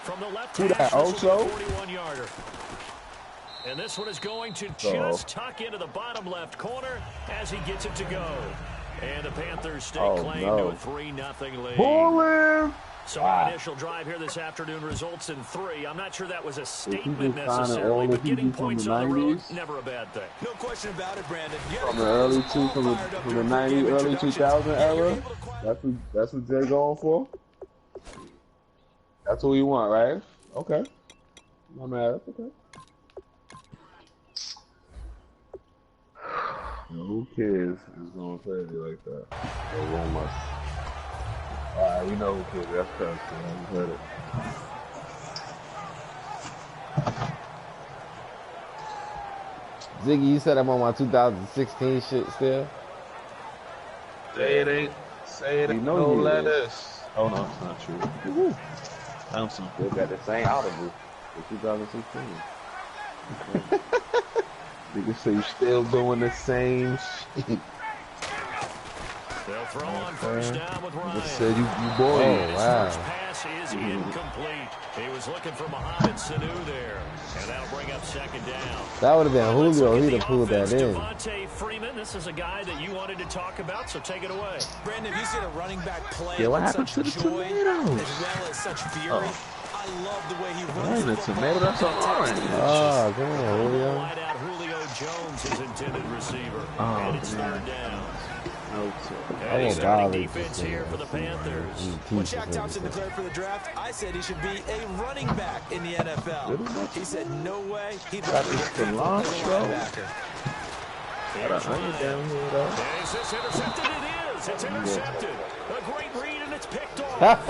From the left Who that? Also? 41-yarder. And this one is going to just tuck into the bottom left corner as he gets it to go. And the Panthers stake claim to a 3-0 lead. Pull. So our initial drive here this afternoon results in 3. I'm not sure that was a statement necessarily, but getting points on the road, never a bad thing. No question about it, Brandon. From the from the 90, early 2000 era, that's what they're going for. That's what you want, right? Okay. My man, that's okay. Who cares is going crazy like that? They won't much. Alright, we know who cares. That's crazy. I heard it. Ziggy, you said I'm on my 2016 shit still? Say it ain't. Say it ain't. No letters. Oh no, it's not true. Thompson. They got the same audible for 2016. Niggas say you still doing the same shit. They'll throw on first down with Ryan. Just said you boy. Oh, wow. His first pass is incomplete. He was looking for Mohamed Sanu there. And that'll bring up second down. That would have been Julio. He'd have pulled that in. Devontae Freeman, this is a guy that you wanted to talk about, so take it away. Brandon, you see a running back play yeah, what with happened such to the joy tomatoes? as well as such fury. I love the way he runs the tomato, that's orange. Oh, come on, Julio. Wide out Julio Jones, his intended receiver. And it's third down. And he's starting defense here for the Panthers. When Shaq Thompson declared for the draft, I said he should be a running back in the NFL. He said no way he'd rather be a linebacker. Here's Ryan. Is this intercepted? It is. It's intercepted. A great read, and it's picked off.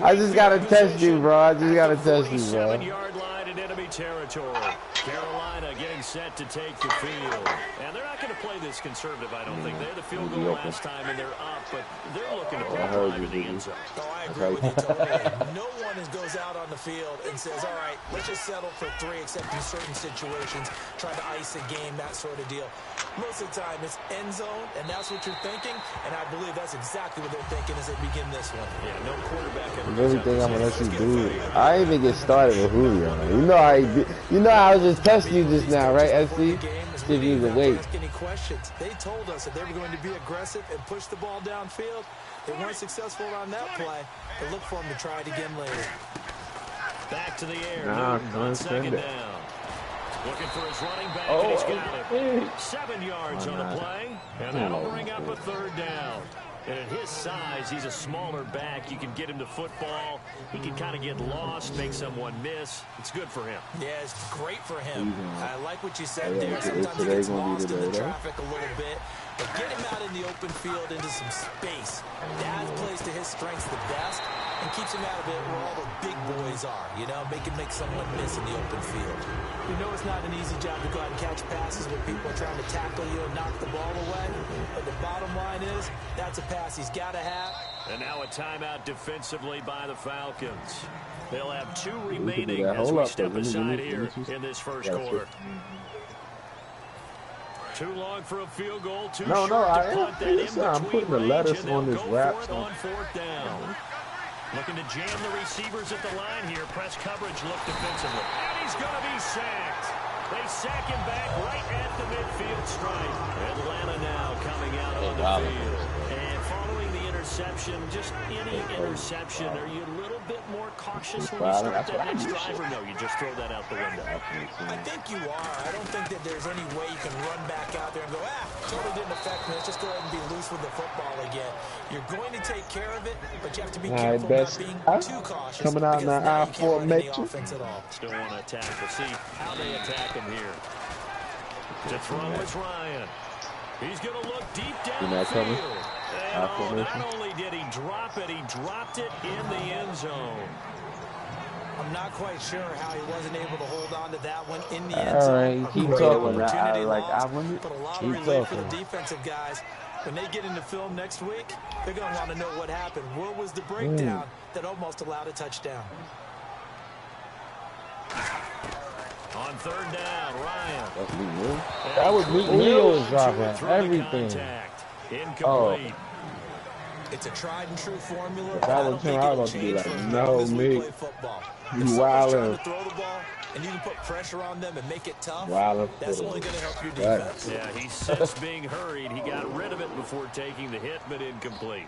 I just got to test you, bro. I just got to test you, bro. 47-yard line in enemy territory. Carolina getting set to take the field. And they're not going to play this conservative, I don't think. They had the field goal last time, and they're up, but they're looking to put a drive in the end zone. Oh, I agree with you totally. No one goes out on the field and says, all right, let's just settle for 3, except in certain situations, try to ice a game, that sort of deal. Most of the time, it's end zone, and that's what you're thinking, and I believe that's exactly what they're thinking as they begin this one. Yeah, no quarterback. Everything I'm gonna let you do. I ain't even get started with Julio. You know I was just testing you just now, right, SC? See if you can wait. Any questions? They told us that they were going to be aggressive and push the ball downfield. They weren't successful on that play. But look for them to try it again later. Back to the air. On second down. Looking for his running back, and he's got it. 7 yards on the play, and that'll bring up a third down. And at his size, he's a smaller back. You can get him to football. He can kind of get lost, make someone miss. It's good for him. Yeah, it's great for him. I like what you said there. Sometimes he gets lost in the traffic a little bit. But get him out in the open field into some space. That plays to his strengths the best and keeps him out of it where all the big boys are. You know, make someone miss in the open field. You know it's not an easy job to go out and catch passes when people are trying to tackle you and knock the ball away. But the bottom line is, that's a pass he's got to have. And now a timeout defensively by the Falcons. They'll have 2 remaining as we step aside here in this first quarter. Too long for a field goal, too short to punt that in between I'm putting the lettuce on this wrap. On fourth down. Looking to jam the receivers at the line here. Press coverage look defensively. And he's going to be sacked. They sack him back right at the midfield stripe. Atlanta now coming out on the field. And following the interception, just any interception, are you a little bit more cautious when you start that next drive, or no, you just throw that out the window? I think you are. I don't think that there's any way you can run back out there and go, totally didn't affect me. Let's just go ahead and be loose with the football again. You're going to take care of it, but you have to be careful not being too cautious. Coming out in the I-4 Metro. Still want to attack. We'll see how they attack him here. To throw is Ryan. He's going to look deep down the field. And not only did he drop it, he dropped it in the end zone. I'm not quite sure how he wasn't able to hold on to that one in the end All zone. right, keep talking. But a lot of relief for the defensive guys. When they get into film next week, they're going to want to know what happened. Where was the breakdown that almost allowed a touchdown? On third down, Ryan. That was me. He was dropping everything. Incomplete. It's a tried and true formula. If I was him, I was going to be like, no, me. You wildin'. Throw the ball, and you can put pressure on them and make it tough. That's only going to help your defense. Yeah, he sensed being hurried. He got rid of it before taking the hit, but incomplete.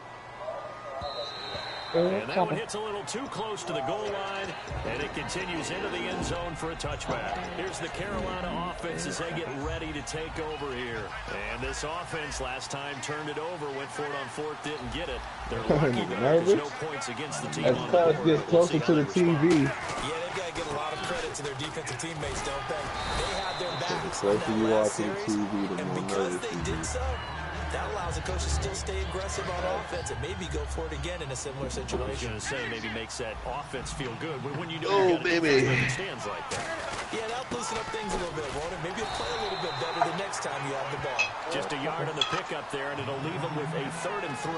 And that one hits a little too close to the goal line, and it continues into the end zone for a touchback. Here's the Carolina offense as they get ready to take over here. And this offense last time turned it over, went for it on fourth, didn't get it. They're lucky there's no points against the team. As Cubs get closer to the TV. Yeah, they've got to give a lot of credit to their defensive teammates, don't they? They had their backs the closer you are to the TV, the more nervous you get. That allows the coach to still stay aggressive on offense and maybe go for it again in a similar situation. I was going to say maybe makes that offense feel good when you know you're going to stands like that. Yeah, that'll loosen up things a little bit, won't it? Maybe you'll play a little bit better the next time you have the ball. Just a yard on the pickup there, and it'll leave them with a 3rd and 3.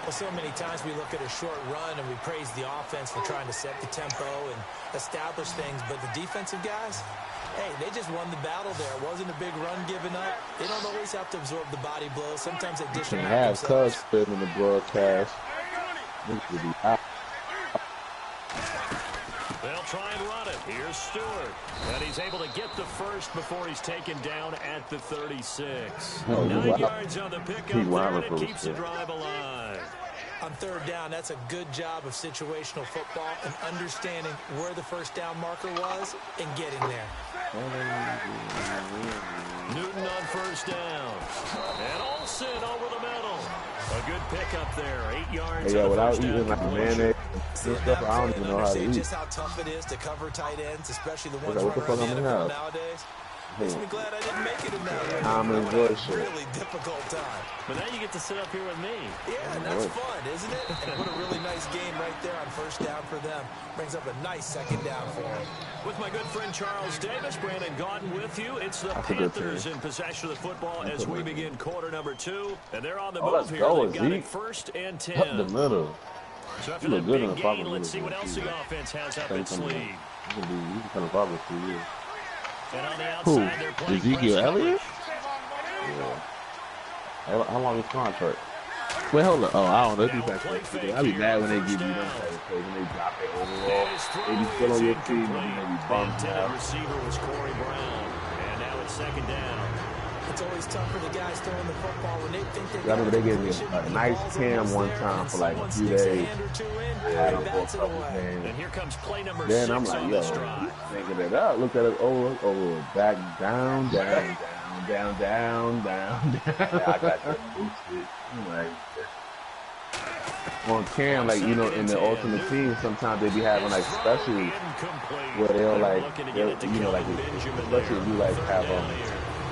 Well, so many times we look at a short run and we praise the offense for trying to set the tempo and establish things, but the defensive guys, hey, they just won the battle there. It wasn't a big run given up. They don't always have to absorb the body blows. Sometimes they dish them out themselves. Cubs spinning the broadcast. They'll try and run it. Here's Stewart. And he's able to get the first before he's taken down at the 36. 9 yards on the pickup there, and it keeps the drive alive. On 3rd down, that's a good job of situational football and understanding where the first down marker was and getting there. Newton on 1st down. And Olsen over the middle. A good pickup there. 8 yards. Yeah, without eating like mayonnaise and stuff, I don't even know how to eat. Just how tough it is to cover tight ends, especially the ones what the fuck I'm gonna have nowadays. Makes me glad I didn't make it in that. I'm enjoying it. Really difficult time. But now you get to sit up here with me. Yeah, that's fun, isn't it? And what a really nice game right there on 1st down for them. Brings up a nice 2nd down for them. With my good friend Charles Davis, Brandon Gaudin with you. It's the Panthers in possession of the football as we begin quarter number 2. And they're on the move here. They've got it 1st and 10. Up the middle. So after that big gain, let's see what else the offense has up its sleeve. You can kind of follow through you. And on the outside, they're playing Ezekiel Elliott? Yeah. How long is his contract? Wait, hold up. Oh, I don't know. I'd be mad when they give you them type of plays, when they drop it overall. They be still on your team, and then they be bummed out. Receiver was Corey Brown. And now it's 2nd down. It's always tough for the guys throwing the football when they think I remember they gave me a nice cam one time for like a few days. I had them for a couple games. And here comes play number 6 then I'm like, yo, thinking that up. Look at it over, back, down. I got that boosted. I'm like, on cam, like, you know, in the Ultimate Team, sometimes they be having like specials where they'll like, you know, like, especially if you like have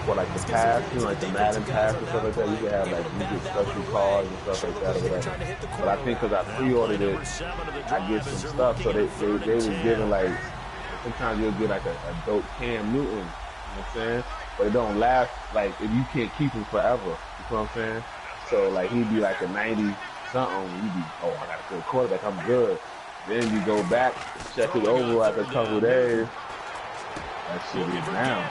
for like the pass, you know, like the Madden pass and stuff like that, you can have like, you get special cards and stuff like that or whatever. But I think because I pre-ordered it, I get some stuff, so they was giving like, sometimes you'll get like a dope Cam Newton, you know what I'm saying? But it don't last, like, if you can't keep him forever, you know what I'm saying? So like, he'd be like a 90-something, you'd be, oh, I got a good quarterback, I'm good. Then you go back, check it over after a couple of days. That shit is down.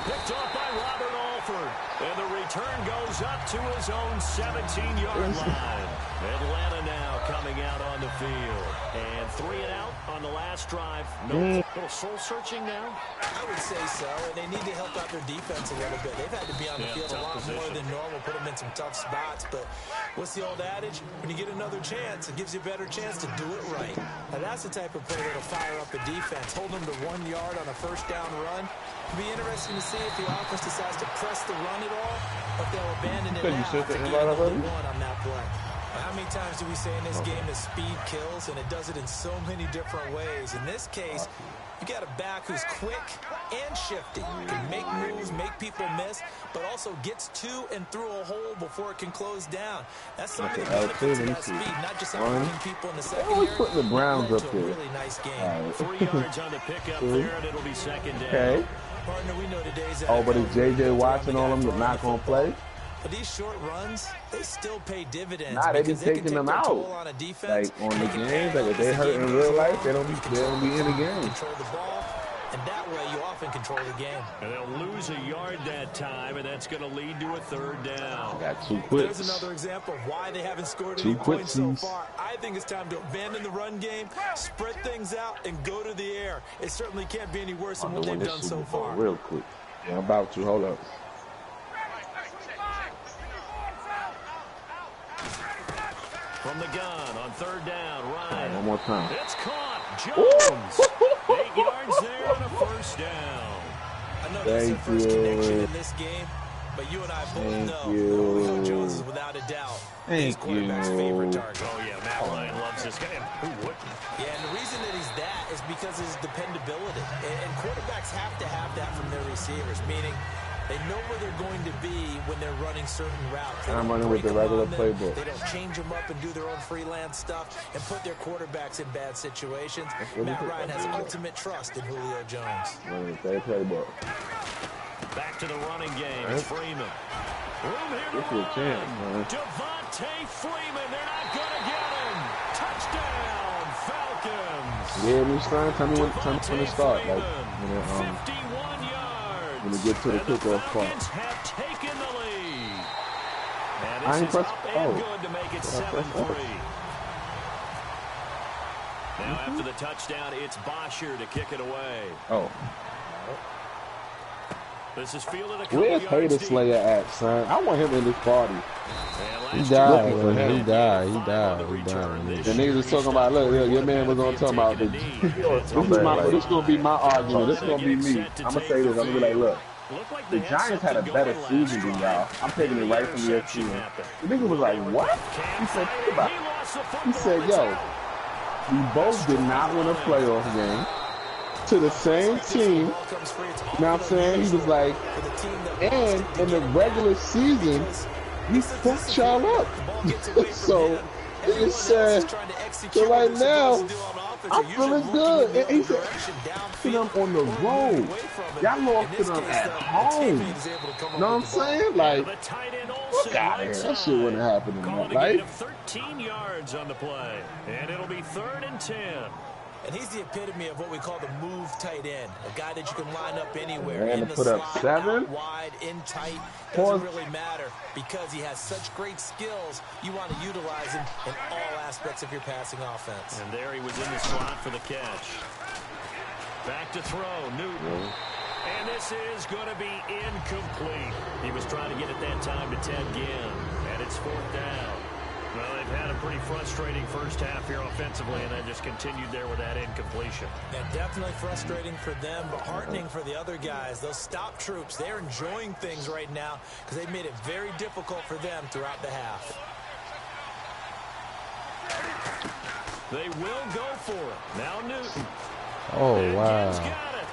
Picked off by Robert Alford. And the return goes up to his own 17-yard line. Atlanta now coming out on the field. And 3 and out on the last drive. No little soul-searching now? I would say so. And they need to help out their defense a little bit. They've had to be on the field a lot more than normal, put them in some tough spots. But what's the old adage? When you get another chance, it gives you a better chance to do it right. Now, that's the type of play that'll fire up a defense. Hold them to 1 yard on a 1st down run. It'll be interesting to see if the offense decides to press the run at all, but they'll abandon it now to get another one on that play. How many times do we say in this game that speed kills, and it does it in so many different ways? In this case, you got a back who's quick and shifty, can make moves, make people miss, but also gets to and through a hole before it can close down. That's something that benefits about speed, not just running people in the secondary. Always putting the Browns up there. Really nice game. 3 yards on the pickup there, and it'll be 2nd down. Okay. Partner, we know today's but is JJ watching all them not going to play? But these short runs, they still pay dividends. Nah, they be taking them out. On a defense, like on the games, like if they hurt in real life, they don't be in the game. Control the ball. and that way you often control the game. And they'll lose a yard that time, and that's going to lead to a third down. Got 2 quits. There's another example of why they haven't scored any points so far. I think it's time to abandon the run game, spread things out, and go to the air. It certainly can't be any worse than what they've done so far. Real quick. Yeah, I'm about to. Hold up. From the gun on third down, Ryan. Right, one more time. It's caught. Jones. 8 yards there and a first down. I know that's their first connection in this game, but you and I both know Julio Jones is without a doubt his quarterback's favorite target. Oh, yeah, Matt Ryan loves this guy. Who wouldn't? Yeah, and the reason that he's that is because of his dependability. And quarterbacks have to have that from their receivers, meaning they know where they're going to be when they're running certain routes. I'm running with the regular playbook. They don't change them up and do their own freelance stuff and put their quarterbacks in bad situations. Matt Ryan has ultimate trust in Julio Jones. Running with their playbook. Back to the running game. It's Freeman. Room here to run. Devontae Freeman. They're not going to get him. Touchdown, Falcons. Yeah, me son. Tell me when to start. Like, 51 yards. When we get to the kickoff part. Have taken the lead. And I ain't this is pressed. up and good to make it 7-3. Now after the touchdown, it's Bosher to kick it away. Oh. This is fielded a couple Where's yards Hater deep. Slayer at, son? I want him in this party. He died. He died. The niggas was talking about, look, your man was on talking about this. This gonna be my argument. This gonna be me. I'm gonna say this. I'm gonna be like, look, the Giants had a better season than y'all. I'm taking it right from your team. The nigga was like, what? He said, think about it. He said, yo, we both did not win a playoff game to the same team. You know what I'm saying? He was like, and in the regular season, we fucked y'all up. So he said, so right now, I'm feeling good. And he said, to them on the road. Y'all lost to them at home. You know what I'm saying? Like, look out here. That shit wouldn't happen in my life. 13 yards on the play. And it'll be 3rd and 10. And he's the epitome of what we call the move tight end, a guy that you can line up anywhere. And in to the put up slot, 7? out wide, in tight, doesn't really matter because he has such great skills. You want to utilize him in all aspects of your passing offense. And there he was in the slot for the catch. Back to throw, Newton. And this is going to be incomplete. He was trying to get it that time to Ted Ginn. And it's 4th down. Well, they've had a pretty frustrating first half here offensively, and then just continued there with that incompletion. Yeah, definitely frustrating for them, but heartening for the other guys. Those stop troops, they're enjoying things right now because they've made it very difficult for them throughout the half. They will go for it. Now Newton. Oh, and wow. Gibbs got it.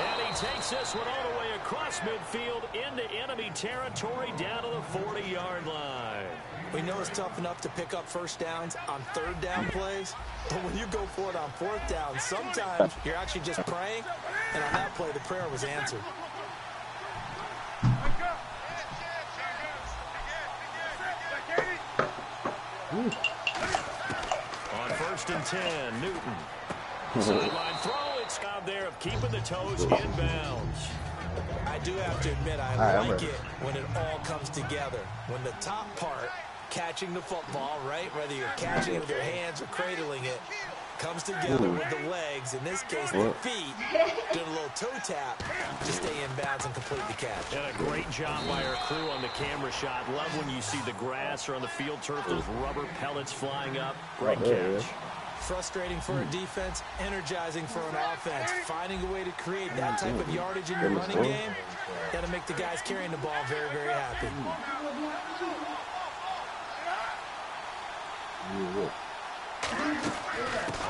And he takes this one all the way across midfield into enemy territory down to the 40-yard line. We know it's tough enough to pick up first downs on 3rd down plays, but when you go for it on 4th down, sometimes you're actually just praying, and on that play, the prayer was answered. On 1st and 10, Newton. Sideline throw. It's out there of keeping the toes inbounds. I do have to admit, I like it when it all comes together. When the top part, catching the football, right, whether you're catching it with your hands or cradling it, comes together with the legs, in this case the feet, doing a little toe tap to stay in bounds and complete the catch. And a great job by our crew on the camera shot. Love when you see the grass or on the field turf, those rubber pellets flying up. Great catch. Frustrating for a defense, energizing for an offense. Finding a way to create that type of yardage in your running game, that'll make the guys carrying the ball very, very happy.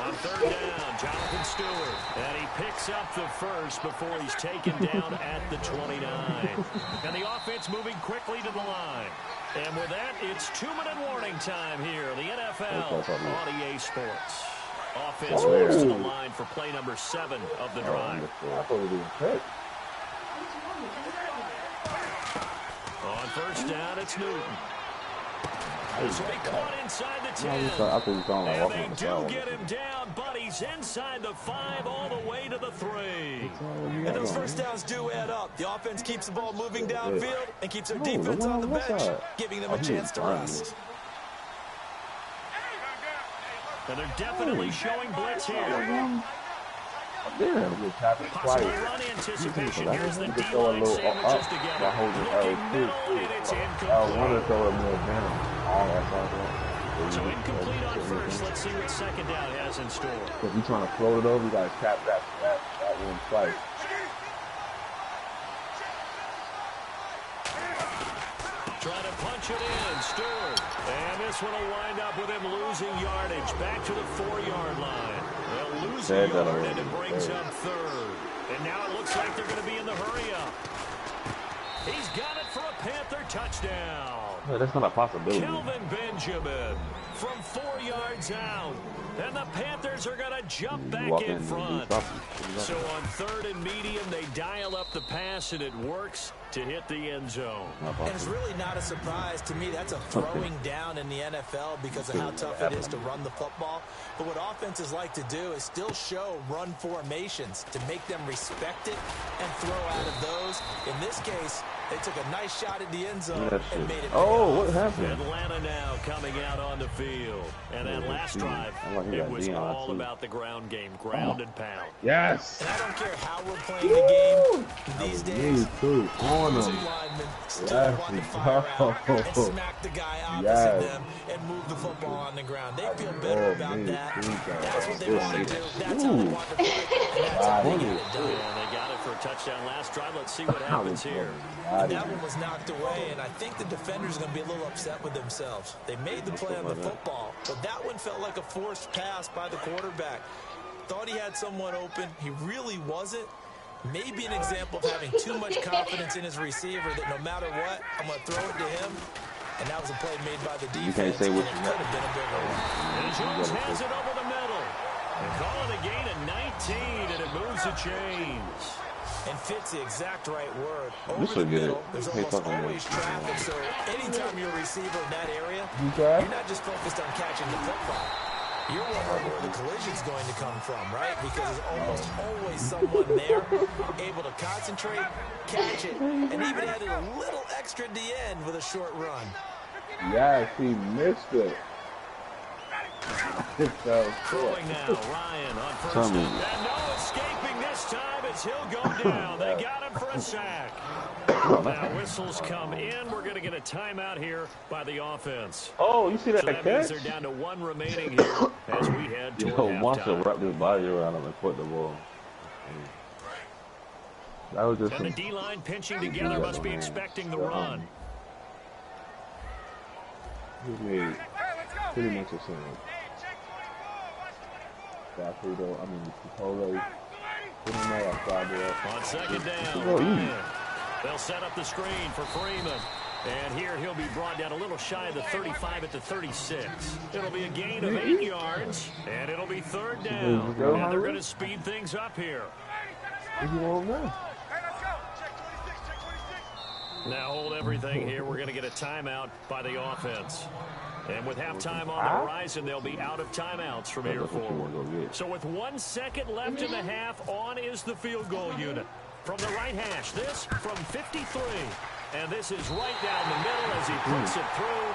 On 3rd down, Jonathan Stewart. And he picks up the first before he's taken down at the 29. And the offense moving quickly to the line. And with that, it's 2-minute warning time here in the NFL on EA Sports. Offense moves to the line for play number 7 of the drive. On 1st down, it's Newton. Caught inside the 10. I think he's on like and walking they on the do foul. get him down, but he's inside the 5 all the way to the 3. And those first downs do add up. The offense keeps the ball moving downfield and keeps their defense on the bench, giving them a chance to rest. And they're definitely showing blitz here. Possible run anticipation. Here's the D-line sandwiches together. Looking middle, and it's incomplete. So incomplete on first. Let's see what second down has in store. If you're trying to float it over, you guys tap that one twice. Trying to punch it in, Stewart. And this one will wind up with him losing yardage. Back to the 4-yard line. They'll lose a yard, and it brings up 3rd. And now it looks like they're going to be in the hurry-up. He's got it for a Panther touchdown. No, that's not a possibility. Kelvin Benjamin from 4 yards out. And the Panthers are going to jump back in front. So on 3rd and medium, they dial up the pass, and it works to hit the end zone. And it's really not a surprise to me. That's a throwing down in the NFL because of how tough it is to run the football. But what offenses like to do is still show run formations to make them respect it and throw out of those. In this case, they took a nice shot at the end zone and made it. Oh, what happened? Atlanta now coming out on the field. And that last drive, it was all about the ground game, ground and pound. Yes. And I don't care how we're playing the game these days. Linemen still want to fire out and smack the guy opposite them and move the football on the ground. They feel better about that. That's what they want to do. That's how they want to play. And that's how they get it done. Yeah, they got it for a touchdown last drive. Let's see what happens here. And that one was knocked away, and I think the defenders are going to be a little upset with themselves. They made the play on the football, but that one felt like a forced pass by the quarterback. Thought he had someone open. He really wasn't. Maybe an example of having too much confidence in his receiver that no matter what, I'm going to throw it to him. And that was a play made by the defense. You can't say what you could have been a bigger one. And Jones has it over the middle. They call it a gain of 19, and it moves the chains. And fits the exact right word. Over the middle, there's almost always traffic. So anytime you're a receiver in that area, you're not just focused on catching the football. You're wondering where the collision's going to come from, right? Because there's almost always someone there able to concentrate, catch it, and even added a little extra at the end with a short run. Yes, he missed it. Throwing now, Ryan on first down. And no escaping this time as he'll go down. They got him for a sack. Now whistles come in. We're going to get a timeout here by the offense. Oh, you see that catch? Means they're down to 1 remaining here as we head toward halftime. Wants to wrap his body around him and put the ball. That was just and the D-line pinching together must be expecting the run. He made pretty much the same. Chipotle. On second down, they'll set up the screen for Freeman. And here he'll be brought down a little shy of the 35 at the 36. It'll be a gain of 8 yards, and it'll be 3rd down. And they're going to speed things up here. Now hold everything here. We're going to get a timeout by the offense. And with halftime on the horizon, they'll be out of timeouts from here forward. So with 1 second left in the half, on is the field goal unit. From the right hash, this from 53. And this is right down the middle as he puts it through.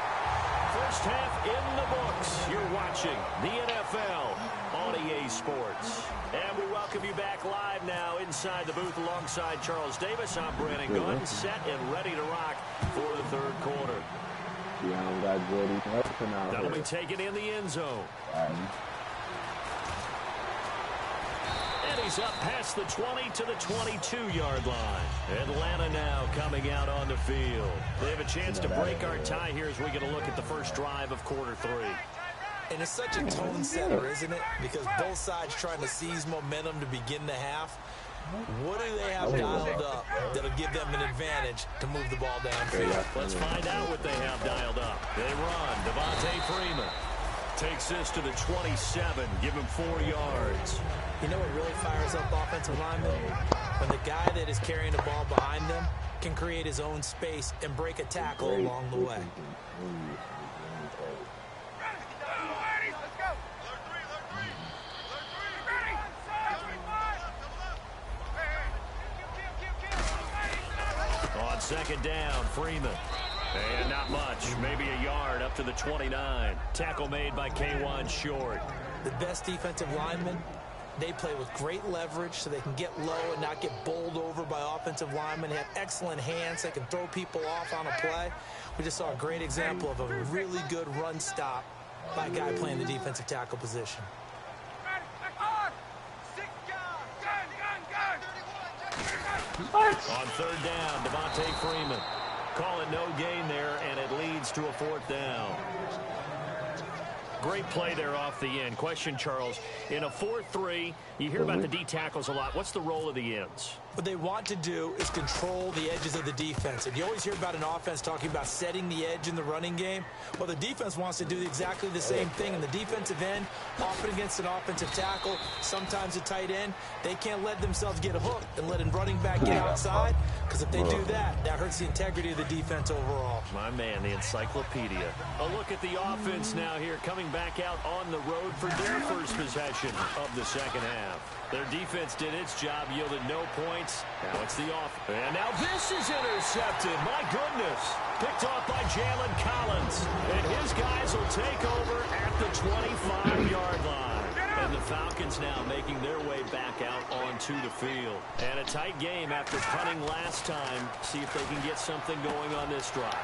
First half in the books. You're watching the NFL on EA Sports. And we welcome you back live now inside the booth alongside Charles Davis. I'm Brandon Gunn, set and ready to rock for the 3rd quarter. That'll be taken in the end zone. And he's up past the 20 to the 22-yard line. Atlanta now coming out on the field. They have a chance to break our tie here as we get a look at the first drive of quarter 3. And it's such a tone setter, isn't it? Because both sides trying to seize momentum to begin the half. What do they have dialed up that'll give them an advantage to move the ball downfield? Let's find out what they have dialed up. They run. Devontae Freeman takes this to the 27. Give him 4 yards. You know what really fires up offensive linemen? When the guy that is carrying the ball behind them can create his own space and break a tackle along the way. second down, Freeman. And not much, maybe a yard up to the 29. Tackle made by K1 Short. The best defensive linemen, they play with great leverage so they can get low and not get bowled over by offensive linemen. They have excellent hands. They can throw people off on a play. We just saw a great example of a really good run stop by a guy playing the defensive tackle position. What? On third down, Devontae Freeman. Call it no gain there, and it leads to a fourth down. Great play there off the end. Question, Charles, in a 4-3, you hear about the D tackles a lot. What's the role of the ends? What they want to do is control the edges of the defense. And you always hear about an offense talking about setting the edge in the running game. Well, the defense wants to do exactly the same thing. In the defensive end, often against an offensive tackle, sometimes a tight end, they can't let themselves get hooked and let a running back get outside. Because if they do that, that hurts the integrity of the defense overall. My man, the encyclopedia. A look at the offense now here, coming back out on the road for their first possession of the second half. Their defense did its job, yielded no points. Now it's the off. And now this is intercepted. My goodness. Picked off by Jalen Collins. And his guys will take over at the 25-yard line. And the Falcons now making their way back out onto the field. And a tight game after punting last time. See if they can get something going on this drive.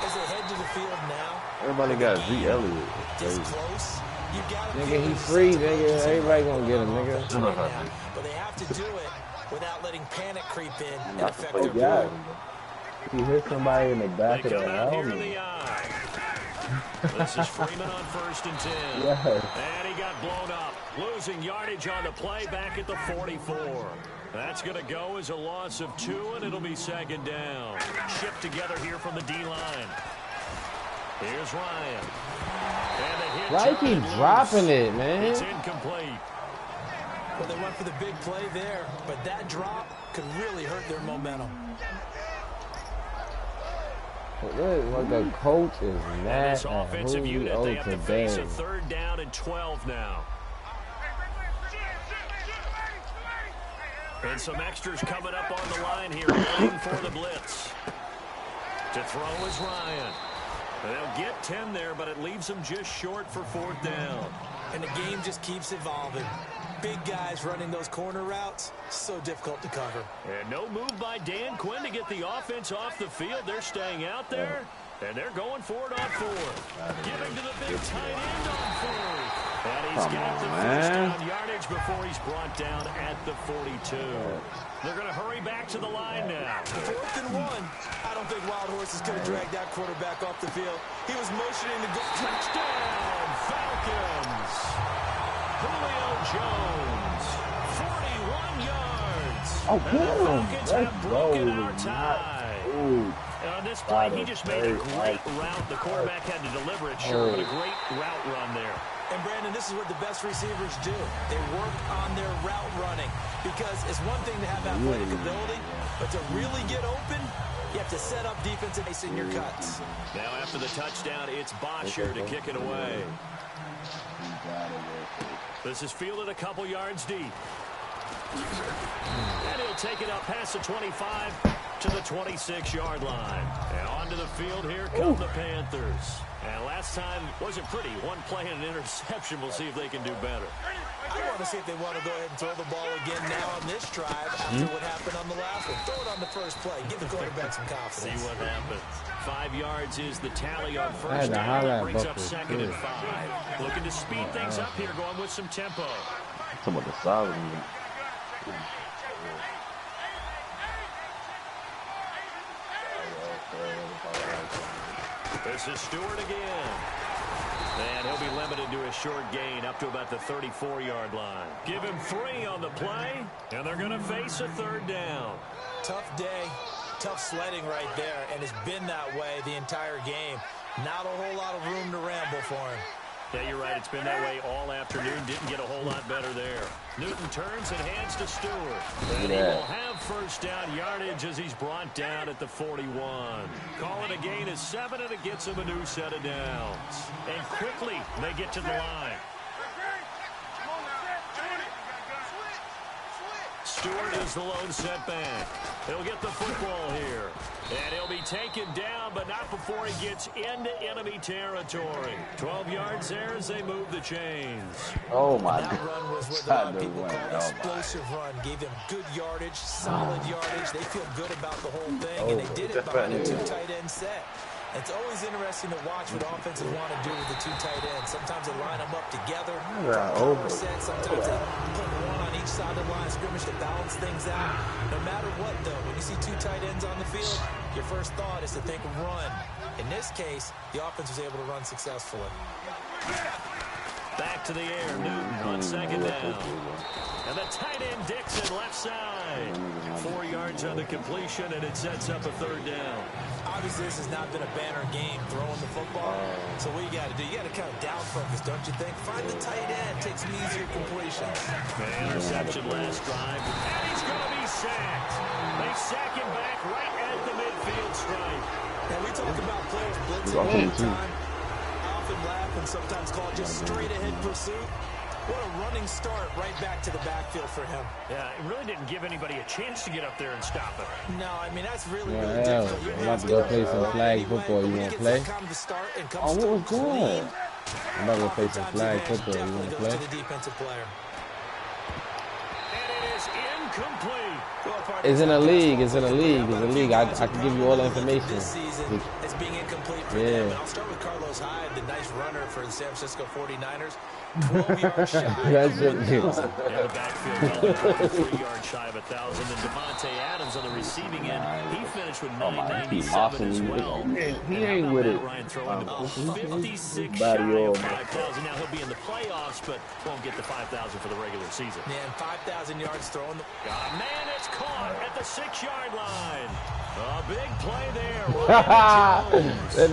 As they head to the field now. Everybody got Z. Elliott. This close. Nigga, he free, nigga. Everybody gonna get him, nigga. But they have to do it without letting panic creep in and affect their play. He hit somebody in the back of the helmet. This is Freeman on 1st and 10. Yes. And he got blown up. Losing yardage on the play back at the 44. That's going to go as a loss of 2, and it'll be second down. Shipped together here from the D-line. Here's Ryan. Why keep dropping it, man? It's incomplete. Well, they went for the big play there, but that drop could really hurt their momentum. What the coach is mad This offensive unit, they have to face a 3rd down and 12 now. And some extras coming up on the line here, waiting for the blitz. To throw is Ryan. They'll get 10 there, but it leaves them just short for 4th down. And the game just keeps evolving. Big guys running those corner routes, so difficult to cover. And no move by Dan Quinn to get the offense off the field. They're staying out there, and they're going for it on 4th. Giving to the big tight end on 4th. And he's got the first down yardage before he's brought down at the 42. They're going to hurry back to the line now. 4th and 1. I don't think Wild Horses could have dragged that quarterback off the field. He was motioning to go. Touchdown, Falcons. Julio Jones, 41 yards. Oh, good. Have broken our tie. And on this play, he just made a great route. The quarterback had to deliver it, sure, but a great route run there. And, Brandon, this is what the best receivers do. They work on their route running because it's one thing to have athletic ability, but to really get open, you have to set up defensive base in your cuts. Now after the touchdown, it's Bosher to kick it away. This is fielded a couple yards deep. And he'll take it up past the 25 to the 26-yard line. And onto the field here come the Panthers. And last time wasn't pretty. One play and an interception. We'll see if they can do better. I want to see if they want to go ahead and throw the ball again now on this drive after what happened on the last one. Throw it on the first play. Give the quarterback some confidence. See what happens. 5 yards is the tally on first down. Brings up 2nd and 5. Looking to speed things up here, going with some tempo. Some of the solid. This is Stewart again. And he'll be limited to a short gain up to about the 34-yard line. Give him 3 on the play, and they're going to face a 3rd down. Tough day, tough sledding right there, and it's been that way the entire game. Not a whole lot of room to ramble for him. Yeah, you're right. It's been that way all afternoon. Didn't get a whole lot better there. Newton turns and hands to Stewart. And he will have first down yardage as he's brought down at the 41. Call it a gain of 7, and it gets him a new set of downs. And quickly, they get to the line. Stewart is the lone setback. He'll get the football here. And he'll be taken down, but not before he gets into enemy territory. 12 yards there as they move the chains. Oh, my God. That run was what a lot of people call an explosive run. Gave them good yardage, solid yardage. They feel good about the whole thing, and they did it behind a 2 tight end set. It's always interesting to watch what offenses want to do with the 2 tight ends. Sometimes they line them up together, sometimes they put one on each side of the line of scrimmage to balance things out. No matter what, though, when you see 2 tight ends on the field, your first thought is to think of run. In this case, the offense was able to run successfully. Back to the air, Newton on second down. And the tight end Dixon left side. 4 yards on the completion, and it sets up a 3rd down. Obviously, this has not been a banner game throwing the football. So what you got to do, you got to kind of down focus, don't you think? Find the tight end, take some easier completions. An interception last drive, and he's going to be sacked. They sack him back right at the midfield stripe. And we talk about players blitzing all the time. I often laugh and sometimes call it just straight ahead pursuit. What a running start right back to the backfield for him. Yeah, it really didn't give anybody a chance to get up there and stop it. No, I mean, that's really difficult. I'm about to go play some flag football. You want to play? Oh, what was that? I'm about to go play some flag football. You want to play? To the defensive player. And it is incomplete. It's in a league. It's in a league. It's a league. I can give you all the information. This season, it's being incomplete for them. And I'll start with Carlos Hyde, the nice runner for the San Francisco 49ers. 12 yards shy. That's it. Yeah, the backfield well, 3 yards shy of 1,000. And Devontae Adams on the receiving end, he finished with 997 as well. He ain't with it. Ryan throwing the ball 56 shy of 5,000. Now he'll be in the playoffs, but won't get the 5,000 for the regular season. Man, 5,000 yards throwing. Got a man that's caught at the 6-yard line. A big play there.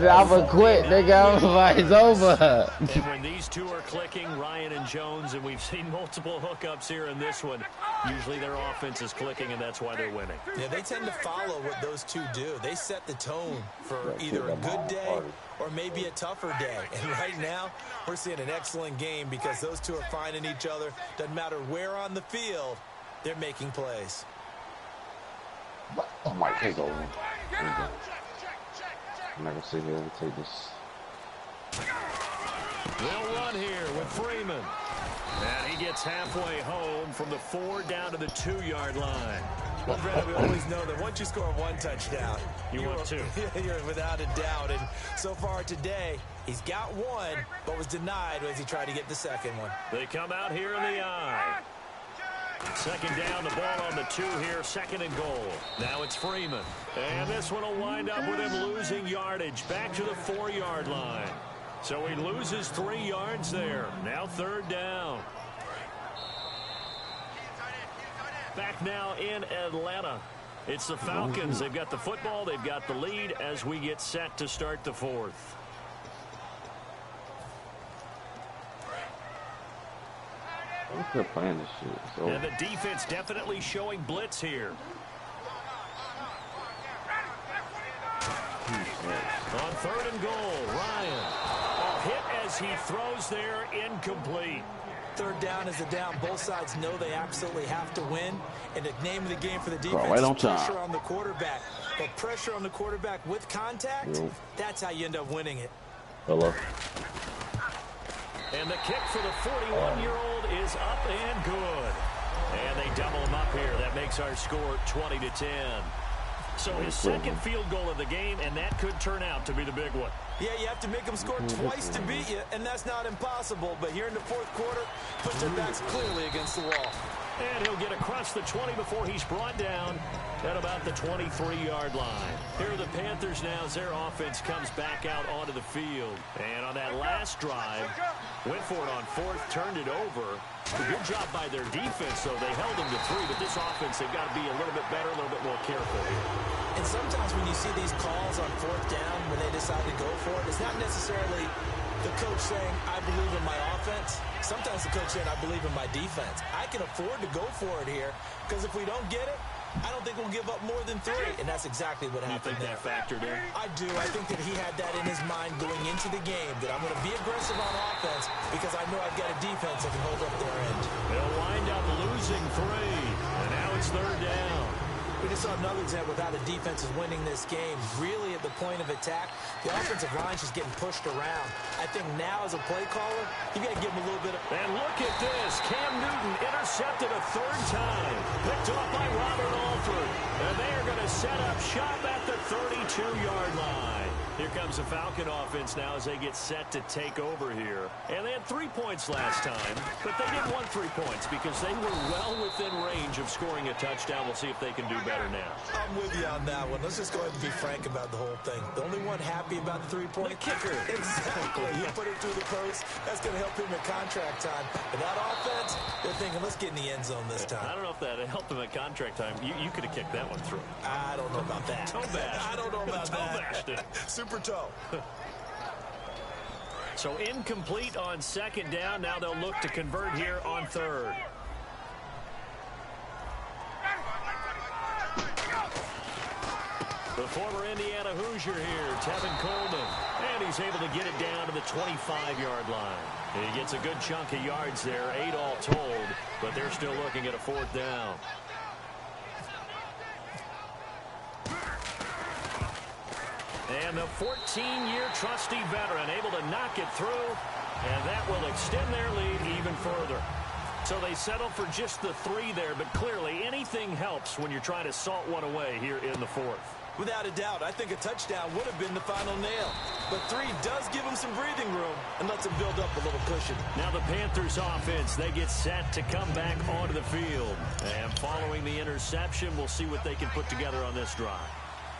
I'm going to quit, nigga. It's over. And when these two are clicking, Ryan and Jones, and we've seen multiple hookups here in this one, usually their offense is clicking, and that's why they're winning. Yeah, they tend to follow what those two do. They set the tone for either a good day or maybe a tougher day. And right now, we're seeing an excellent game because those two are finding each other. Doesn't matter where on the field, they're making plays. Oh my, take over. I'm not gonna sit here and take this. They'll run here with Freeman. And he gets halfway home from the 4 down to the 2-yard line. Well, Brad, we always know that once you score 1 touchdown, you want 2. You're without a doubt. And so far today, he's got 1, but was denied as he tried to get the second one. They come out here in the I. Second down, the ball on the 2 here, 2nd and goal. Now it's Freeman. And this one will wind up with him losing yardage back to the 4-yard line. So he loses 3 yards there. Now 3rd down. Back now in Atlanta. It's the Falcons. They've got the football. They've got the lead as we get set to start the 4th. I'm still playing this shit. So. And the defense definitely showing blitz here. On 3rd and goal, Ryan. A hit as he throws there, incomplete. 3rd down is the down. Both sides know they absolutely have to win. And the name of the game for the defense right on is time. pressure on the quarterback. But pressure on the quarterback with contact, that's how you end up winning it. Hello. And the kick for the 41-year-old is up and good. And they double him up here. That makes our score 20-10. So his 2nd field goal of the game, and that could turn out to be the big one. Yeah, you have to make them score twice to beat you, and that's not impossible. But here in the 4th quarter, puts their backs clearly against the wall. And he'll get across the 20 before he's brought down at about the 23-yard line. Here are the Panthers now as their offense comes back out onto the field. And on that last drive, went for it on 4th, turned it over. A good job by their defense, though. They held them to 3, but this offense, they've got to be a little bit better, a little bit more careful here. And sometimes when you see these calls on 4th down, when they decide to go for it, it's not necessarily the coach saying, I believe in my offense. Sometimes the coach saying, I believe in my defense. I can afford to go for it here, because if we don't get it, I don't think we'll give up more than 3, and that's exactly what happened there. You think that factored in? I do. I think that he had that in his mind going into the game, that I'm going to be aggressive on offense because I know I've got a defense that can hold up their end. They'll wind up losing 3, and now it's third down. We just saw another example of how the defense is winning this game. Really at the point of attack, the offensive line's just getting pushed around. I think now as a play caller, you got to give him a little bit of... And look at this. Cam Newton intercepted a third time. Picked off by Robert Alford. And they are going to set up shop at the 32-yard line. Here comes the Falcon offense now as they get set to take over here. And they had 3 points last time, but they didn't want 3 points because they were well within range of scoring a touchdown. We'll see if they can do better now. I'm with you on that one. Let's just go ahead and be frank about the whole thing. The only one happy about the three-point kicker. Exactly. You put it through the post. That's going to help him at contract time. But that offense, they're thinking, let's get in the end zone this time. I don't know if that helped him at contract time. You could have kicked that one through. I don't know about that. Toe bash. I don't know about toe that. Bashed it. Super toe. So incomplete on second down. Now they'll look to convert here on third. The former Indiana Hoosier here, Tevin Coleman. And he's able to get it down to the 25-yard line. He gets a good chunk of yards there, 8 all told, but they're still looking at a fourth down. And the 14-year trusty veteran able to knock it through, and that will extend their lead even further. So they settle for just the 3 there, but clearly anything helps when you're trying to salt one away here in the fourth. Without a doubt, I think a touchdown would have been the final nail. But 3 does give them some breathing room and lets them build up a little cushion. Now the Panthers offense, they get set to come back onto the field. And following the interception, we'll see what they can put together on this drive.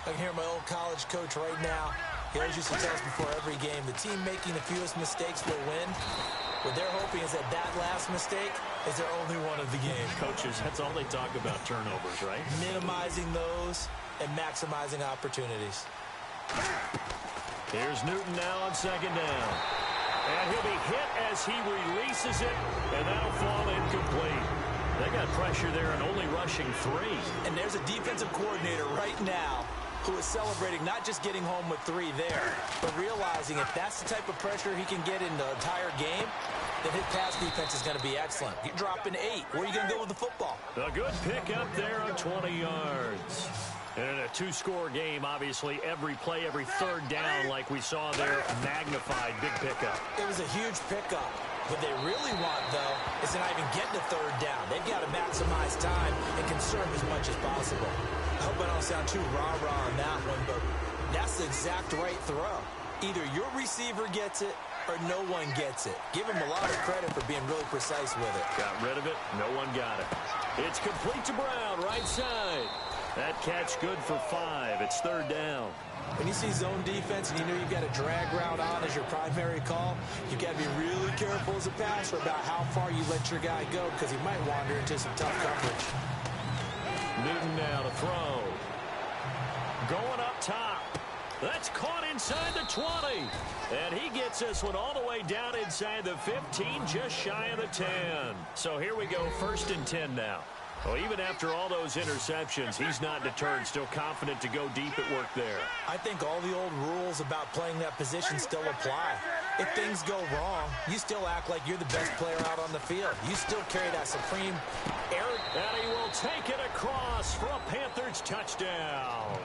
I can hear my old college coach right now. He always used to tell us before every game, the team making the fewest mistakes will win. What they're hoping is that that last mistake is their only one of the game. Coaches, that's all they talk about, turnovers, right? Minimizing those and maximizing opportunities. Here's Newton now on second down. And he'll be hit as he releases it, and that'll fall incomplete. They got pressure there and only rushing 3. And there's a defensive coordinator right now who is celebrating not just getting home with 3 there, but realizing if that's the type of pressure he can get in the entire game, then his pass defense is going to be excellent. You're dropping 8. Where are you going to go with the football? A good pick up there on 20 yards. And in a 2-score game, obviously, every play, every third down, like we saw there, magnified, big pickup. It was a huge pickup. What they really want, though, is to not even get to third down. They've got to maximize time and conserve as much as possible. I hope I don't sound too rah-rah on that one, but that's the exact right throw. Either your receiver gets it or no one gets it. Give him a lot of credit for being really precise with it. Got rid of it. No one got it. It's complete to Brown, right side. That catch good for 5. It's third down. When you see zone defense and you know you've got a drag route on as your primary call, you've got to be really careful as a passer about how far you let your guy go because he might wander into some tough coverage. Newton now to throw. Going up top. That's caught inside the 20. And he gets this one all the way down inside the 15, just shy of the 10. So here we go, 1st and 10 now. Well, even after all those interceptions, he's not deterred, still confident to go deep at work there. I think all the old rules about playing that position still apply. If things go wrong, you still act like you're the best player out on the field. You still carry that supreme air. And he will take it across for a Panthers touchdown.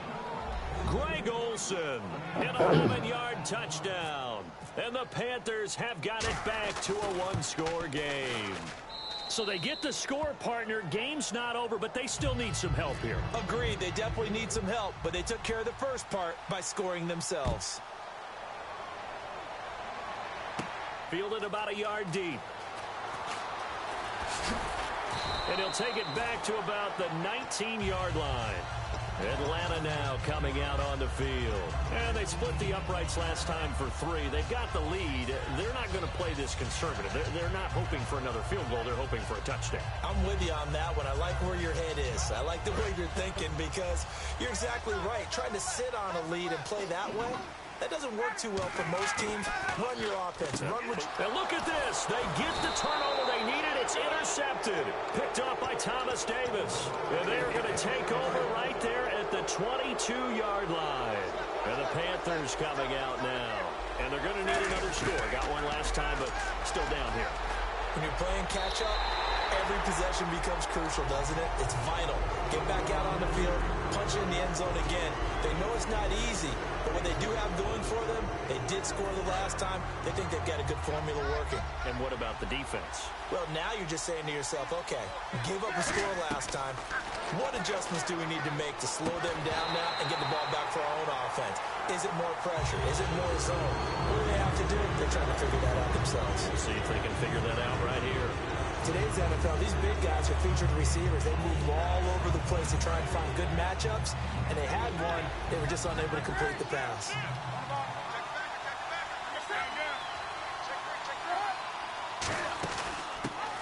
Greg Olsen in a 11-yard touchdown. And the Panthers have got it back to a 1-score game. So they get the score, partner. Game's not over, but they still need some help here. Agreed. They definitely need some help, but they took care of the first part by scoring themselves. Fielded about a yard deep. And he'll take it back to about the 19-yard line. Atlanta now coming out on the field. And they split the uprights last time for 3. They've got the lead. They're not going to play this conservative. They're not hoping for another field goal. They're hoping for a touchdown. I'm with you on that one. I like where your head is. I like the way you're thinking because you're exactly right. Trying to sit on a lead and play that way, that doesn't work too well for most teams. Run your offense. Run with. And look at this. They get the turnover they needed. It's intercepted. Picked up by Thomas Davis. And they're going to take over right there at the 22-yard line. And the Panthers coming out now. And they're going to need another score. Got one last time, but still down here. When you're playing catch-up, Every possession becomes crucial, doesn't it? It's vital. Get back out on the field, punch in the end zone again. They know it's not easy, but what they do have going for them, they did score the last time. They think they've got a good formula working. And what about the defense? Well, now you're just saying to yourself, okay, we gave up a score last time. What adjustments do we need to make to slow them down now and get the ball back for our own offense? Is it more pressure? Is it more zone? What do they have to do? They're trying to figure that out themselves. We'll see if they can figure that out right here. Today's NFL, these big guys are featured receivers. They move all over the place to try and find good matchups, and they had one. They were just unable to complete the pass.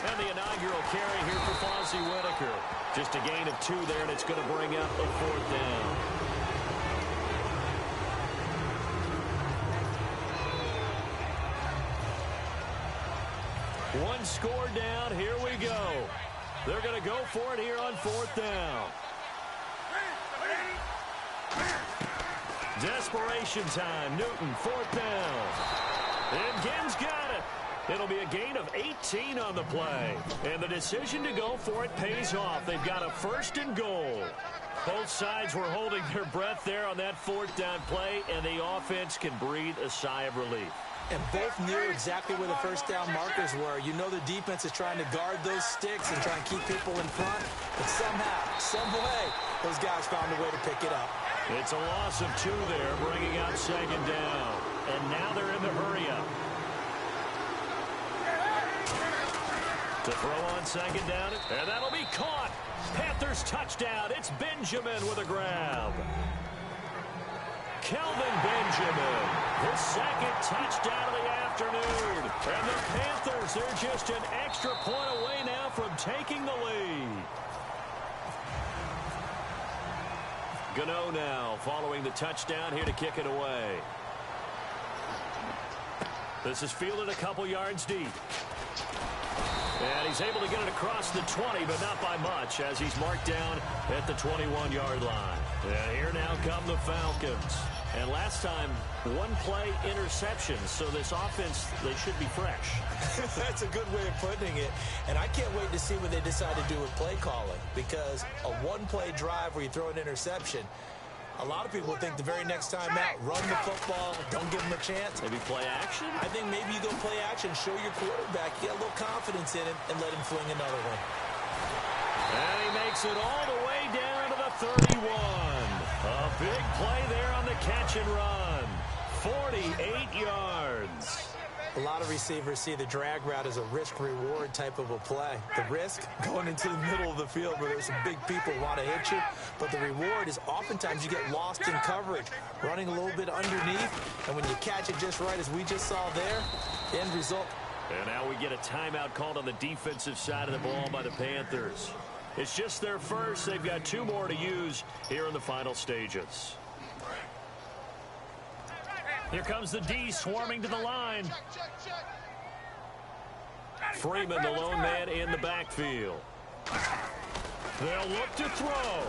And the inaugural carry here for Fonzie Whitaker. Just a gain of 2 there, and it's going to bring up a 4th down. One score down. Here we go. They're going to go for it here on 4th down. Desperation time. Newton, 4th down. And Gibbs got it. It'll be a gain of 18 on the play. And the decision to go for it pays off. They've got a 1st and goal. Both sides were holding their breath there on that 4th down play, and the offense can breathe a sigh of relief. And both knew exactly where the 1st down markers were. You know the defense is trying to guard those sticks and try and keep people in front. But somehow, some way, those guys found a way to pick it up. It's a loss of 2 there, bringing out 2nd down. And now they're in the hurry-up. To throw on 2nd down, and that'll be caught. Panthers touchdown. It's Benjamin with a grab. Kelvin Benjamin, his 2nd touchdown of the afternoon. And the Panthers, they're just an extra point away now from taking the lead. Gano now following the touchdown here to kick it away. This is fielded a couple yards deep. And he's able to get it across the 20, but not by much, as he's marked down at the 21-yard line. And here now come the Falcons. And last time, 1-play interception, so this offense, they should be fresh. That's a good way of putting it. And I can't wait to see what they decide to do with play calling, because a 1-play drive where you throw an interception, a lot of people think the very next time out, run the football, don't give them a chance. Maybe play action? I think maybe you go play action, show your quarterback, get a little confidence in him, and let him fling another one. And he makes it all the way down to the 31. A big play there on the catch and run. 48 yards. A lot of receivers see the drag route as a risk-reward type of a play. The risk, going into the middle of the field where there's some big people who want to hit you. But the reward is oftentimes you get lost in coverage, running a little bit underneath. And when you catch it just right, as we just saw there, the end result. And now we get a timeout called on the defensive side of the ball by the Panthers. It's just their first. They've got 2 more to use here in the final stages. Here comes the D swarming to the line. Freeman, the lone man in the backfield. They'll look to throw.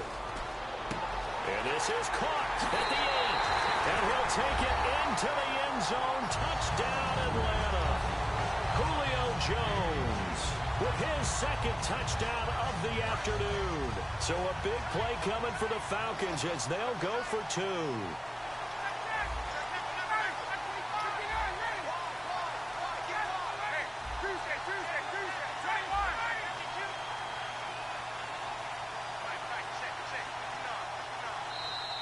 And this is caught at the 8. And he'll take it into the end zone. Touchdown, Atlanta. Julio Jones with his 2nd touchdown of the afternoon. So a big play coming for the Falcons as they'll go for 2.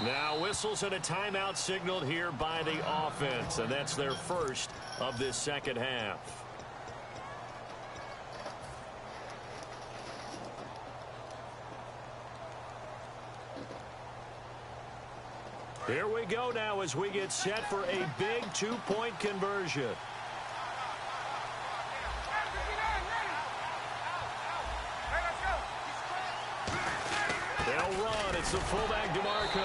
Now whistles and a timeout signaled here by the offense, and that's their first of this 2nd half. Here we go now as we get set for a big 2-point conversion. They'll run. It's the fullback, DeMarco.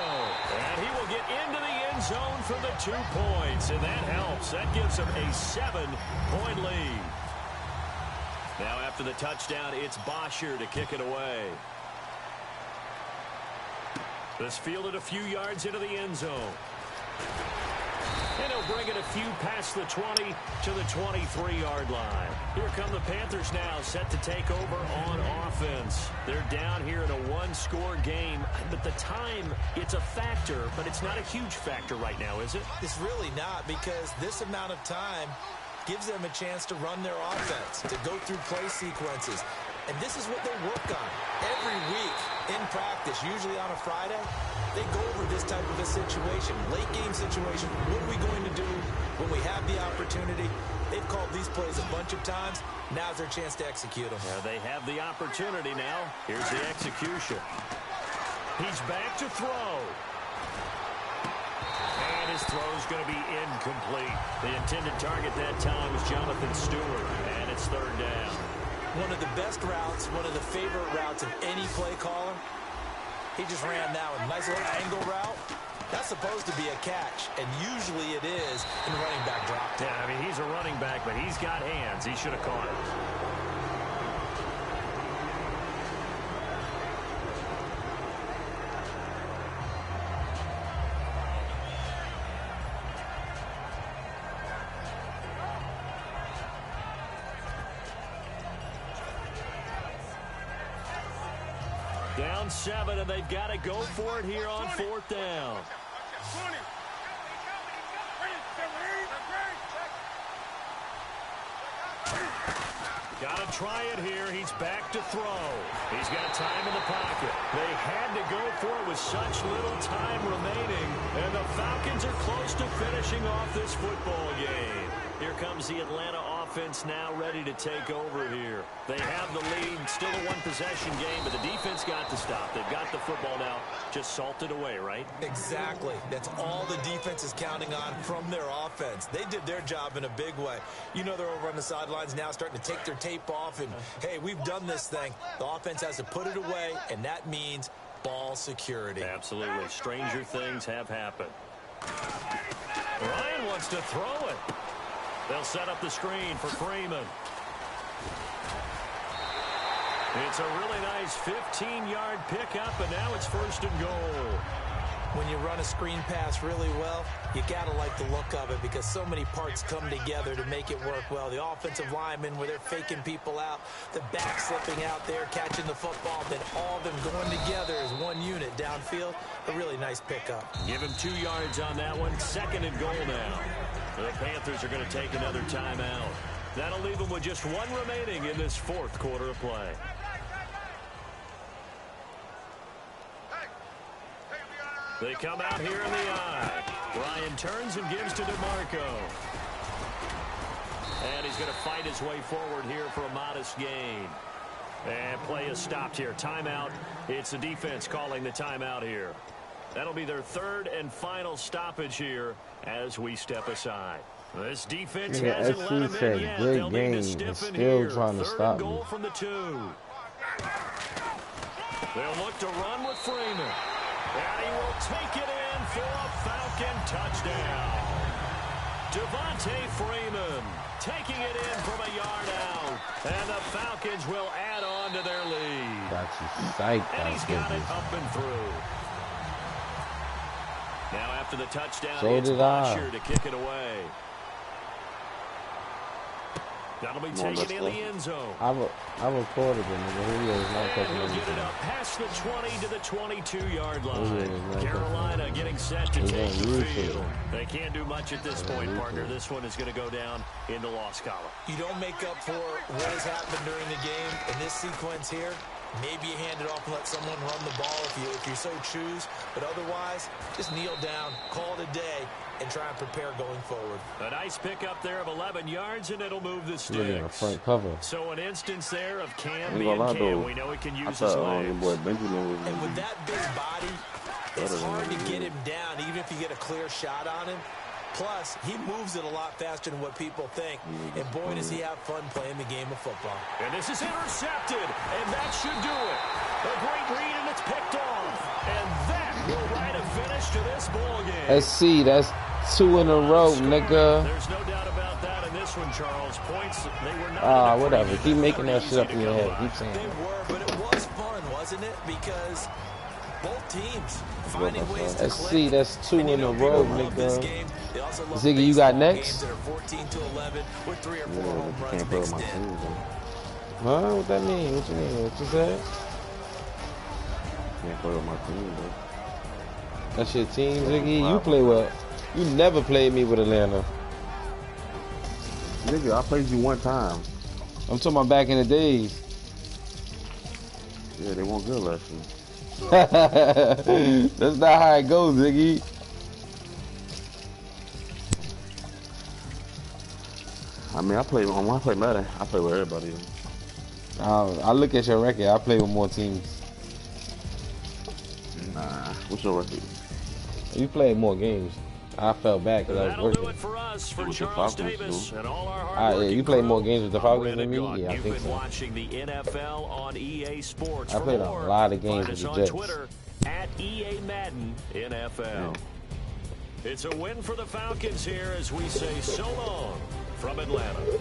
And he will get into the end zone for the 2 points. And that helps. That gives him a 7-point lead. Now after the touchdown, it's Bosher to kick it away. This fielded a few yards into the end zone. And he'll bring it a few past the 20 to the 23-yard line. Here come the Panthers now, set to take over on offense. They're down here in a one-score game, but the time, it's a factor, but it's not a huge factor right now, is it? It's really not, because this amount of time gives them a chance to run their offense, to go through play sequences. And this is what they work on every week in practice, usually on a Friday. They go over this type of a situation, late game situation. What are we going to do when we have the opportunity? They've called these plays a bunch of times. Now's their chance to execute them. Yeah, they have the opportunity now. Here's the execution. He's back to throw. And his throw's going to be incomplete. The intended target that time was Jonathan Stewart, and it's third down. One of the best routes, one of the favorite routes of any play caller. He just ran that one. Nice little angle route. That's supposed to be a catch, and usually it is in running back drop. Yeah, I mean, he's a running back, but he's got hands. He should have caught it. Down 7, and they've got to go for it here on fourth down. Got to try it here. He's back to throw. He's got time in the pocket. They had to go for it with such little time remaining, and the Falcons are close to finishing off this football game. Here comes the Atlanta offense now ready to take over here. They have the lead, still a one-possession game, but the defense got to stop. They've got the football now, just salted away, right? Exactly. That's all the defense is counting on from their offense. They did their job in a big way. You know they're over on the sidelines now starting to take their tape off, and, hey, we've done this thing. The offense has to put it away, and that means ball security. Absolutely. Stranger things have happened. Ryan wants to throw it. They'll set up the screen for Freeman. It's a really nice 15-yard pickup, and now it's first and goal. When you run a screen pass really well, you got to like the look of it because so many parts come together to make it work well. The offensive linemen, where they're faking people out, the back slipping out there, catching the football, then all of them going together as one unit downfield. A really nice pickup. Give him 2 yards on that one. Second and goal now. The Panthers are going to take another timeout. That'll leave them with just one remaining in this fourth quarter of play. They come out here in the eye. Ryan turns and gives to DeMarco. And he's going to fight his way forward here for a modest gain. And play is stopped here. Timeout. It's the defense calling the timeout here. That'll be their third and final stoppage here as we step aside. This defense hasn't let them in yet. They'll need to stiffen here. Third and goal from the 2. They'll look to run with Freeman. And he will take it in for a Falcon touchdown. Devontae Freeman taking it in from a yard out. And the Falcons will add on to their lead. Got you psyched. And he's got it up and through. Now after the touchdown, so it's Bosher to kick it away. That'll be taken in the end zone. I recorded him. He'll get it up past the 20 to the 22-yard line. Carolina getting set to take the field. They can't do much at this point, partner. This one is going to go down in the loss column. You don't make up for what has happened during the game in this sequence here. Maybe you hand it off and let someone run the ball if you so choose. But otherwise, just kneel down, call it a day, and try and prepare going forward. A nice pickup there of 11 yards, and it'll move the sticks. Front cover. So an instance there of Cam being Cam. We know he can use his legs. And with that big body, it's hard to get him down, even if you get a clear shot on him. Plus, he moves it a lot faster than what people think. And boy, does he have fun playing the game of football. And this is intercepted, and that should do it. A great read, and it's picked off. And that will write a finish to this ball game. Let's see, that's 2 in a row, nigga. There's no doubt about that in this one, Charles. Points, they were not. Whatever. Keep making that shit up in your head. Keep saying they were, but it was fun, wasn't it? Because both teams finding ways to let's see, that's 2 in a row, nigga. Ziggy, you got next? 14-11 with 3 or 4 home runs mixed in. Huh? What that mean? What you mean? What you said? Can't play with my team, bro. That's your team, Ziggy? You play well. You never played me with Atlanta. Nigga, I played you one time. I'm talking about back in the days. Yeah, they weren't good last year. That's not how it goes, Ziggy. I mean, I play Madden. I play with everybody. I look at your record. I play with more teams. Nah, what's your record? You played more games. I fell back because I was working. Do it for us, for Charles Davis and all our yeah, you played more games with the Falcons than me? Yeah, I think so. Watching the NFL on EA Sports. I played a lot of games with the Jets. Twitter at EA Madden NFL. It's a win for the Falcons here as we say so long from Atlanta.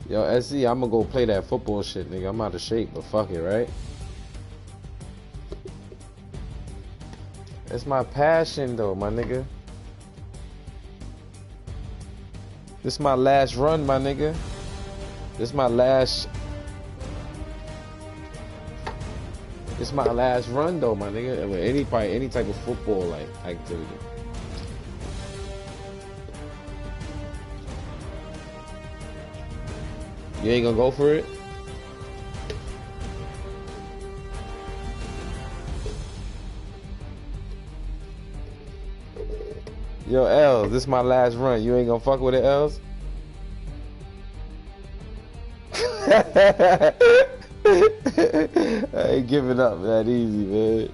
Yo, SC, I'm gonna go play that football shit, nigga. I'm out of shape, but fuck it, right? It's my passion, though, my nigga. This my last run, my nigga. This my last run, though, my nigga. With any type of football like activity. You ain't gonna go for it? Yo, Els, this is my last run. You ain't gonna fuck with it, Els? I ain't giving up that easy, man.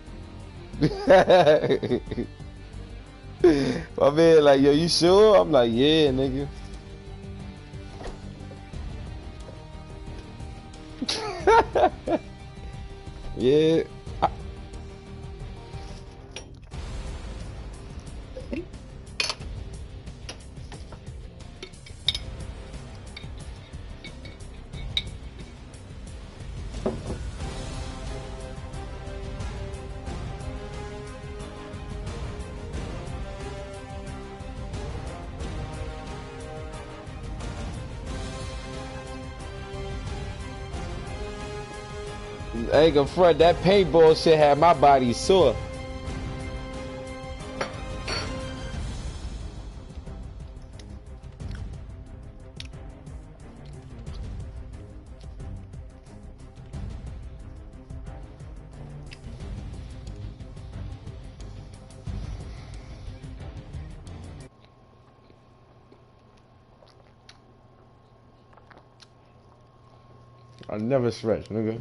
My man like, yo, you sure? I'm like, yeah, nigga. Yeah. I ain't gonna front, that paintball shit had my body sore. I never stretch, nigga.